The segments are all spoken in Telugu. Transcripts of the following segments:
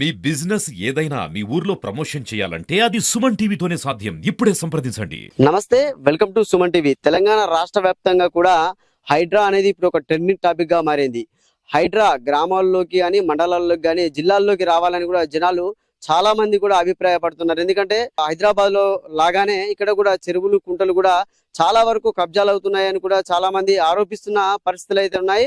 మీ బిజినెస్ ఏదైనా మీ ఊర్లో ప్రమోషన్ చేయాలంటే అది సుమన్ టీవీతోనే సాధ్యం. ఇప్పుడే సంప్రదించండి. నమస్తే, welcome to Suman TV. Telangana రాష్ట్ర వ్యాప్తంగా కూడా హైడ్రా అనేది ఇప్పుడు ఒక ట్రెండింగ్ టాపిక్ గా మారింది. హైడ్రా గ్రామాల్లోకి కానీ మండలాల్లోకి కానీ జిల్లాల్లోకి రావాలని కూడా జనాలు చాలా మంది కూడా అభిప్రాయపడుతున్నారు. ఎందుకంటే హైదరాబాద్ లో లాగానే ఇక్కడ కూడా చెరువులు కుంటలు కూడా చాలా వరకు కబ్జాలు అవుతున్నాయని కూడా చాలా మంది ఆరోపిస్తున్న పరిస్థితులు అయితే ఉన్నాయి.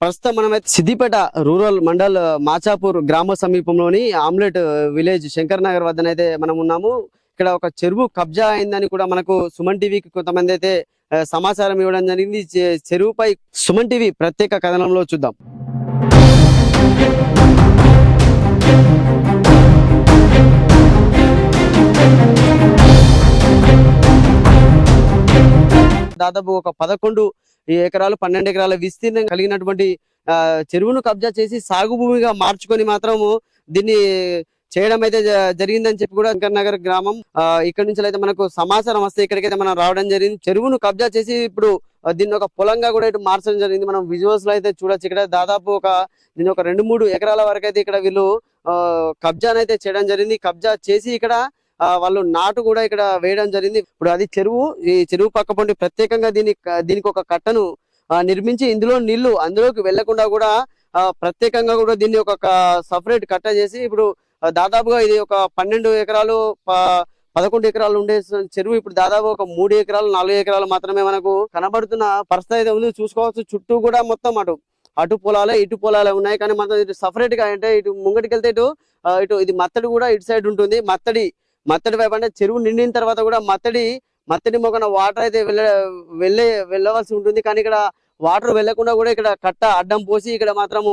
ప్రస్తుతం మనమైతే సిద్దిపేట రూరల్ మండల్ మాచాపూర్ గ్రామ సమీపంలోని ఆమ్లెట్ విలేజ్ శంకర్ నగర్ వద్దనైతే మనం ఉన్నాము. ఇక్కడ ఒక చెరువు కబ్జా అయిందని కూడా మనకు సుమన్ టీవీకి కొంతమంది అయితే సమాచారం ఇవ్వడం జరిగింది. చెరువుపై సుమన్ టీవీ ప్రత్యేక కథనంలో చూద్దాం. దాదాపు ఒక 11 ఎకరాలు 12 ఎకరాల విస్తీర్ణం కలిగినటువంటి చెరువును కబ్జా చేసి సాగు భూమిగా మార్చుకొని మాత్రము దీన్ని చేయడం అయితే జరిగిందని చెప్పి కూడా శంకర్ నగర్ గ్రామం ఇక్కడ నుంచి అయితే మనకు సమాచారం వస్తే ఇక్కడికైతే మనం రావడం జరిగింది. చెరువును కబ్జా చేసి ఇప్పుడు దీన్ని ఒక పొలంగా కూడా ఇటు మార్చడం జరిగింది. మనం విజువల్స్ లో అయితే చూడొచ్చు. ఇక్కడ దాదాపు దీన్ని ఒక 2-3 ఎకరాల వరకు అయితే ఇక్కడ వీళ్ళు కబ్జానైతే చేయడం జరిగింది. కబ్జా చేసి ఇక్కడ వాళ్ళు నాటు కూడా ఇక్కడ వేయడం జరిగింది. ఇప్పుడు అది చెరువు. ఈ చెరువు పక్క పొంటి ప్రత్యేకంగా దీనికి ఒక కట్టను నిర్మించి ఇందులో నీళ్లు అందులోకి వెళ్లకుండా కూడా ప్రత్యేకంగా కూడా దీన్ని ఒక సపరేట్ కట్ట చేసి ఇప్పుడు దాదాపుగా ఇది ఒక 12 ఎకరాలు 11 ఎకరాలు ఉండే చెరువు ఇప్పుడు దాదాపు ఒక 3 ఎకరాలు 4 ఎకరాలు మాత్రమే మనకు కనబడుతున్న పరిస్థితి అయితే ఉంది. చూసుకోవచ్చు, చుట్టూ కూడా మొత్తం అటు పొలాలే ఇటు పొలాలే ఉన్నాయి. కానీ మనం ఇటు సపరేట్ గా అంటే ఇటు ముంగటికి వెళ్తే ఇటు ఇది మత్తడి కూడా ఇటు సైడ్ ఉంటుంది. మత్తడి వైపు అంటే చెరువు నిండిన తర్వాత కూడా మత్తడి మొక్కన వాటర్ అయితే వెళ్ళవలసి ఉంటుంది. కానీ ఇక్కడ వాటర్ వెళ్లకుండా కూడా ఇక్కడ కట్ట అడ్డం పోసి ఇక్కడ మాత్రము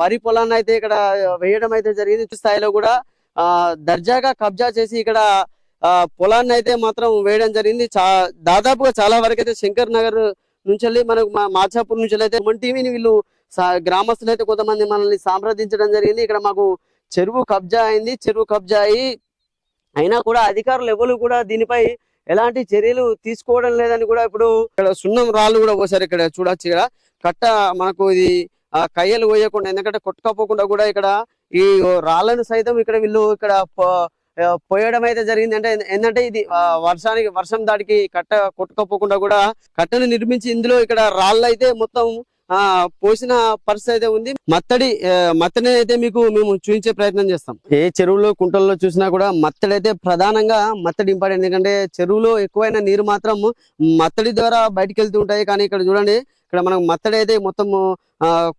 వరి పొలాన్ని అయితే ఇక్కడ వేయడం అయితే జరిగింది. స్థాయిలో కూడా దర్జాగా కబ్జా చేసి ఇక్కడ పొలాన్ని అయితే మాత్రం వేయడం జరిగింది. దాదాపుగా చాలా వరకు అయితే శంకర్ నగర్ నుంచి వెళ్ళి మనకు మాచాపూర్ నుంచి అయితే మన టీవీని వీళ్ళు గ్రామస్తులు అయితే కొంతమంది మనల్ని సంప్రదించడం జరిగింది. ఇక్కడ మాకు చెరువు కబ్జా అయింది. చెరువు కబ్జా అయినా కూడా అధికారులు ఎవరు కూడా దీనిపై ఎలాంటి చర్యలు తీసుకోవడం లేదని కూడా ఇప్పుడు ఇక్కడ సున్నం రాళ్ళు కూడా పోసారు. ఇక్కడ చూడొచ్చు, ఇక్కడ కట్ట మనకు ఇది కయ్యలు పోయకుండా, ఎందుకంటే కొట్టుకపోకుండా కూడా ఇక్కడ ఈ రాళ్లను సైతం ఇక్కడ వీళ్ళు ఇక్కడ పోయడం అయితే జరిగింది. అంటే ఏంటంటే ఇది వర్షం దాడికి కట్ట కొట్టుకపోకుండా కూడా కట్టను నిర్మించి ఇందులో ఇక్కడ రాళ్ళు అయితే మొత్తం పోసిన పరిస్థితి అయితే ఉంది. మత్తడి అయితే మేము చూపించే ప్రయత్నం చేస్తాం. ఏ చెరువులో కుంటల్లో చూసినా కూడా మత్తడి అయితే ప్రధానంగా ఇంపార్టెంట్. ఎందుకంటే చెరువులో ఎక్కువైన నీరు మాత్రం మత్తడి ద్వారా బయటకు వెళ్తూ ఉంటాయి. కానీ ఇక్కడ చూడండి, ఇక్కడ మనకు మత్తడి అయితే మొత్తం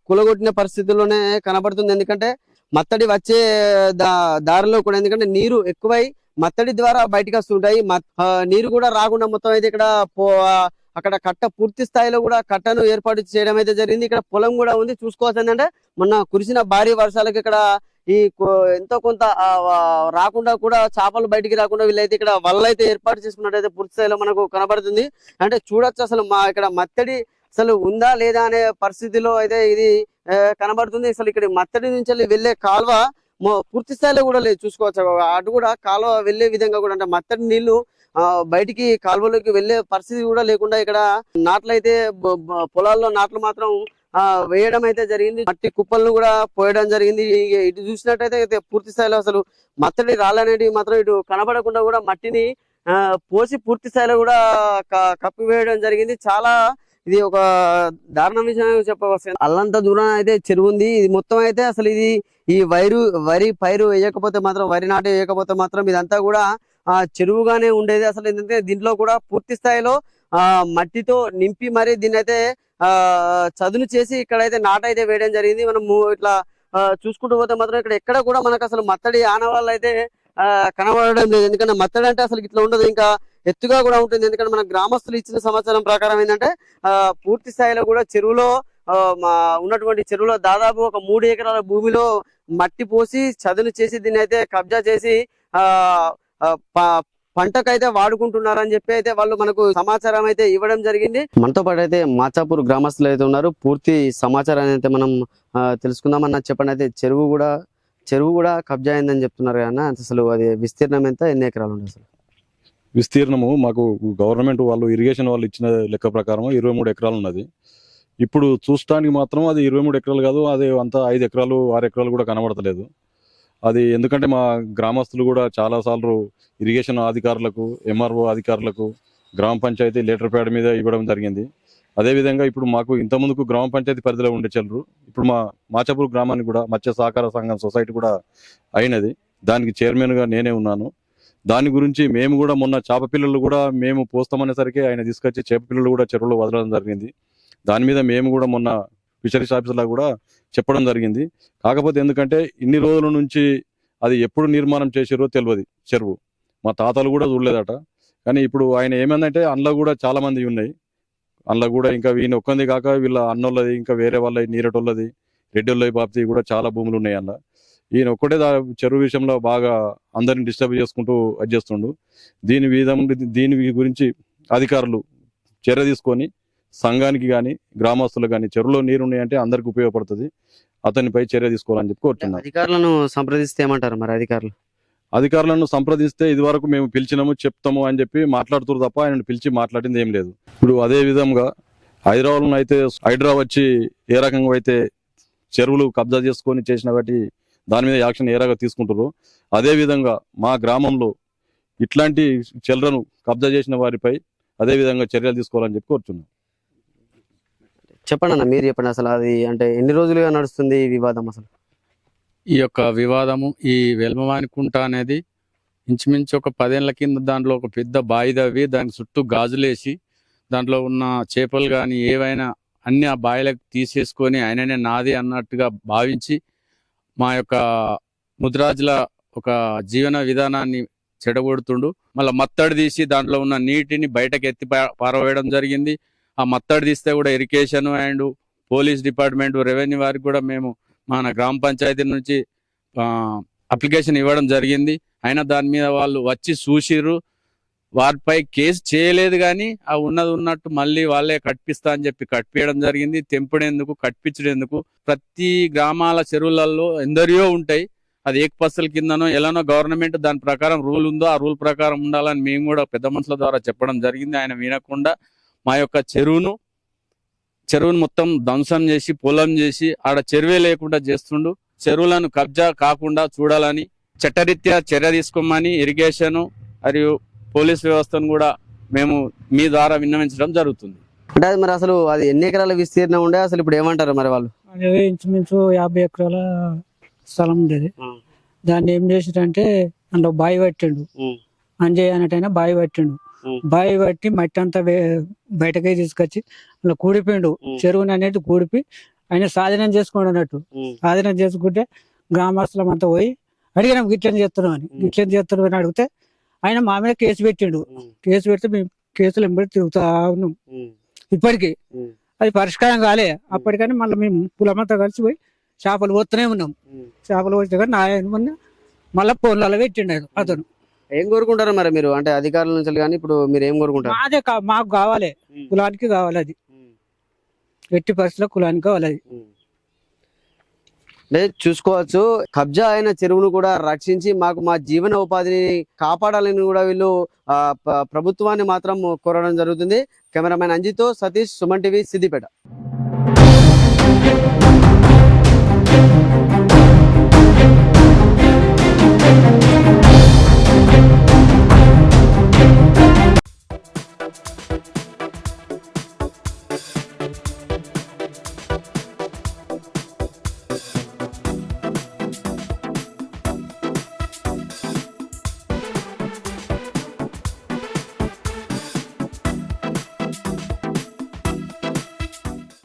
కులగొట్టిన పరిస్థితుల్లోనే కనబడుతుంది. ఎందుకంటే మత్తడి వచ్చే దారిలో కూడా ఎందుకంటే నీరు ఎక్కువై మత్తడి ద్వారా బయటకు వస్తుంటాయి. నీరు కూడా రాకుండా మొత్తం అయితే ఇక్కడ అక్కడ కట్ట పూర్తి స్థాయిలో కూడా కట్టను ఏర్పాటు చేయడం అయితే జరిగింది. ఇక్కడ పొలం కూడా ఉంది. చూసుకోవచ్చు, ఏంటంటే మొన్న కురిసిన భారీ వర్షాలకు ఇక్కడ ఈ ఎంతో కొంత రాకుండా కూడా చేపలు బయటికి రాకుండా వీళ్ళైతే ఇక్కడ వల్ల అయితే ఏర్పాటు చేసుకున్నట్టయితే పూర్తి స్థాయిలో మనకు కనబడుతుంది. అంటే చూడొచ్చు అసలు ఇక్కడ మత్తడి అసలు ఉందా లేదా అనే పరిస్థితిలో అయితే ఇది కనబడుతుంది. అసలు ఇక్కడ మత్తడి నుంచి వెళ్ళే కాల్వ పూర్తి స్థాయిలో కూడా లేదు. చూసుకోవచ్చు, అటు కూడా కాలువ వెళ్లే విధంగా కూడా అంటే మత్తడి నీళ్లు బయటికి కాలువలోకి వెళ్లే పరిస్థితి కూడా లేకుండా ఇక్కడ నాట్లు అయితే పొలాల్లో నాట్లు మాత్రం వేయడం అయితే జరిగింది. మట్టి కుప్పలను కూడా పోయడం జరిగింది. ఇటు చూసినట్టయితే పూర్తి స్థాయిలో అసలు మత్తడి రాళ్ళనేటివి మాత్రం ఇటు కనబడకుండా కూడా మట్టిని పోసి పూర్తి స్థాయిలో కూడా కప్పివేయడం జరిగింది. చాలా ఇది ఒక దారుణ విషయం చెప్పవచ్చు. అల్లంత దూరం అయితే చెరువు ఉంది. ఇది మొత్తం అయితే అసలు ఈ వరి పైరు వేయకపోతే మాత్రం, వరి నాటు వేయకపోతే మాత్రం ఇదంతా కూడా చెరువుగానే ఉండేది. అసలు ఏంటంటే దీంట్లో కూడా పూర్తి స్థాయిలో మట్టితో నింపి మరి దీన్ని అయితే చదును చేసి ఇక్కడైతే నాట అయితే వేయడం జరిగింది. మనం ఇట్లా చూసుకుంటూ పోతే మాత్రం ఇక్కడ ఎక్కడ కూడా మనకు అసలు మత్తడి ఆనవాళ్ళు అయితే కనబడడం లేదు. ఎందుకంటే మత్తడి అంటే అసలు ఇట్లా ఉండదు, ఇంకా ఎత్తుగా కూడా ఉంటుంది. ఎందుకంటే మన గ్రామస్తులు ఇచ్చిన సమాచారం ప్రకారం ఏంటంటే పూర్తి స్థాయిలో కూడా చెరువులో ఉన్నటువంటి చెరువులో దాదాపు ఒక 3 ఎకరాల భూమిలో మట్టి పోసి చదును చేసి దీన్ని అయితే కబ్జా చేసి పంటకైతే వాడుకుంటున్నారని చెప్పి అయితే వాళ్ళు మనకు సమాచారం అయితే ఇవ్వడం జరిగింది. మనతో పాటు అయితే మాచాపూర్ గ్రామస్తులు అయితే ఉన్నారు. పూర్తి సమాచారాన్ని అయితే మనం తెలుసుకుందామన్నా. చెప్పండి, అయితే చెరువు కూడా కబ్జా అయిందని చెప్తున్నారు కదా, అసలు అది విస్తీర్ణం ఎంత, ఎన్ని ఎకరాలు ఉంది? అసలు విస్తీర్ణము మాకు గవర్నమెంట్ వాళ్ళు ఇరిగేషన్ వాళ్ళు ఇచ్చిన లెక్క ప్రకారం 23 ఎకరాలు ఉన్నది. ఇప్పుడు చూడటానికి మాత్రం అది 23 ఎకరాలు కాదు, అది అంతా 5 ఎకరాలు 6 ఎకరాలు కూడా కనబడతలేదు. అది ఎందుకంటే మా గ్రామస్తులు కూడా చాలా సార్లు ఇరిగేషన్ అధికారులకు, ఎంఆర్ఓ అధికారులకు, గ్రామ పంచాయతీ లెటర్ ప్యాడ్ మీద ఇవ్వడం జరిగింది. అదేవిధంగా ఇప్పుడు మాకు ఇంత ముందుకు గ్రామ పంచాయతీ పరిధిలో ఉండే చెల్లరు ఇప్పుడు మా మాచపూర్ గ్రామానికి కూడా మత్స్య సహకార సంఘం సొసైటీ కూడా అయినది. దానికి చైర్మన్గా నేనే ఉన్నాను. దాని గురించి మేము కూడా మొన్న చేప పిల్లలు కూడా మేము పోస్తామనేసరికి ఆయన తీసుకొచ్చి చేప పిల్లలు కూడా చెరువులో వదలడం జరిగింది. దాని మీద మేము కూడా మొన్న ఫిషరీస్ ఆఫీసర్లా కూడా చెప్పడం జరిగింది. కాకపోతే ఎందుకంటే ఇన్ని రోజుల నుంచి అది ఎప్పుడు నిర్మాణం చేసారో తెలియదు చెరువు. మా తాతలు కూడా చూడలేదట. కానీ ఇప్పుడు ఆయన ఏమైందంటే అందులో కూడా చాలా మంది ఉన్నాయి. అందులో కూడా ఇంకా ఈయన ఒక్కంది కాక వీళ్ళ అన్నోళ్ళది, ఇంకా వేరే వాళ్ళ నీరటోళ్ళది, రెడ్డిళ్ళది, బాప్తి కూడా చాలా భూములు ఉన్నాయి అందులో. ఈయన ఒక్కటే చెరువు విషయంలో బాగా అందరిని డిస్టర్బ్ చేసుకుంటూ అది చేస్తుండు. దీని గురించి అధికారులు చర్య తీసుకొని సంఘానికి కానీ గ్రామస్తులకు కానీ చెరువులో నీరు ఉన్నాయంటే అందరికి ఉపయోగపడుతుంది. అతనిపై చర్య తీసుకోవాలని చెప్పి కోరుతున్నాను. అధికారులను సంప్రదిస్తే ఏమంటారు మరి అధికారులను సంప్రదిస్తే ఇది వరకు మేము పిలిచినాము చెప్తాము అని చెప్పి మాట్లాడుతున్నారు తప్ప ఆయన పిలిచి మాట్లాడింది ఏం లేదు. ఇప్పుడు అదే విధంగా హైదరాబాద్లో అయితే హైడ్రా వచ్చి ఏ రకంగా అయితే చెరువులు కబ్జా చేసుకొని చేసిన బట్టి దాని మీద యాక్షన్ ఏ రకంగా తీసుకుంటారో అదే విధంగా మా గ్రామంలో ఇట్లాంటి చెల్లను కబ్జా చేసిన వారిపై అదే విధంగా చర్యలు తీసుకోవాలని చెప్పి కోరుతున్నాం. చెప్పండి అన్న, మీరు చెప్పండి. అసలు అది అంటే ఎన్ని రోజులుగా నడుస్తుంది ఈ వివాదం? అసలు ఈ యొక్క వివాదము ఈ వెల్మవానికుంట అనేది ఇంచుమించు ఒక 10 ఏళ్ల కింద దాంట్లో ఒక పెద్ద బావి తవ్వి దానికి చుట్టూ గాజులేసి దాంట్లో ఉన్న చేపలు కానీ ఏవైనా అన్ని ఆ బావిలకు తీసేసుకొని ఆయననే నాది అన్నట్టుగా భావించి మా యొక్క ముద్రాజుల ఒక జీవన విధానాన్ని చెడగొడుతుండు. మళ్ళీ మత్తడి తీసి దాంట్లో ఉన్న నీటిని బయటకు ఎత్తి పారవేయడం జరిగింది. ఆ మత్తడి తీస్తే కూడా irrigation and police department, revenue వారికి కూడా మేము మన గ్రామ పంచాయతీ నుంచి అప్లికేషన్ ఇవ్వడం జరిగింది. అయినా దాని మీద వాళ్ళు వచ్చి చూసిర్రు. వారిపై కేసు చేయలేదు, కానీ ఆ ఉన్నది ఉన్నట్టు మళ్ళీ వాళ్ళే కట్పిస్తా అని చెప్పి కట్టియడం జరిగింది. తెంపుడేందుకు, కట్పించడేందుకు? ప్రతి గ్రామాల చెరువులలో ఎందరియో ఉంటాయి. అది ఏకపస్తుల కిందనో ఎలానో గవర్నమెంట్ దాని ప్రకారం రూల్ ఉందో ఆ రూల్ ప్రకారం ఉండాలని మేము కూడా పెద్ద మనుషుల ద్వారా చెప్పడం జరిగింది. ఆయన వినకుండా మా యొక్క చెరువును మొత్తం ధ్వంసం చేసి పొలం చేసి ఆడ చెరువే లేకుండా చేస్తుండు. చెరువులను కబ్జా కాకుండా చూడాలని చట్టరీత్యా చర్య తీసుకోమని ఇరిగేషన్ మరియు పోలీస్ వ్యవస్థను కూడా మేము మీ ద్వారా విన్నవించడం జరుగుతుంది. అంటే అది మరి అసలు అది ఎన్ని ఎకరాల విస్తీర్ణం ఉండే? అసలు ఇప్పుడు ఏమంటారు మరి వాళ్ళు? అది ఇంచుమించు 50 ఎకరాల స్థలం ఉండేది. దాన్ని ఏం చేసిరంటే అందులో బావి పట్టిండు. అంజయ్య అన్నట్టయినా బావి పట్టిండు. బావి పట్టి మట్టి అంతా బయటకి తీసుకొచ్చి అలా కూడిపోయిండు. చెరువుని అనేది కూడిపి ఆయన స్వాధీనం చేసుకోండి అన్నట్టు. స్వాధీనం చేసుకుంటే గ్రామస్తులం అంతా పోయి అడిగినాం గిట్లని చేస్తున్నాం అని. గిట్లని చేస్తున్నాం అని అడిగితే ఆయన మా మీద కేసు పెట్టిండు. కేసు పెడితే మేము కేసులు ఎంబడి తిరుగుతా ఉన్నాం. ఇప్పటికీ అది పరిష్కారం కాలే. అప్పటికని మళ్ళీ మేము కులమంతా కలిసి పోయి చేపలు పోతూనే ఉన్నాం. చేపలు పోతే కానీ నా మళ్ళీ ఫోన్లలో పెట్టిండు అతను. ఏం కోరుకుంటారు మరి మీరు? అంటే అధికారుల నుంచి కానీ ఇప్పుడు మీరు ఏం కోరుకుంటారు? అదే మాకు కావాలి, కులానికి కావాలి. అది ఎట్టి పరిస్థితుల్లో కులానికి కావాలి. అది చూసుకోవచ్చు. కబ్జా అయిన చెరువును కూడా రక్షించి మాకు మా జీవన ఉపాధిని కాపాడాలని కూడా వీళ్ళు ప్రభుత్వాన్ని మాత్రం కోరడం జరుగుతుంది. కెమెరామెన్ అంజితో సతీష్, సుమన్ టీవీ, సిద్దిపేట.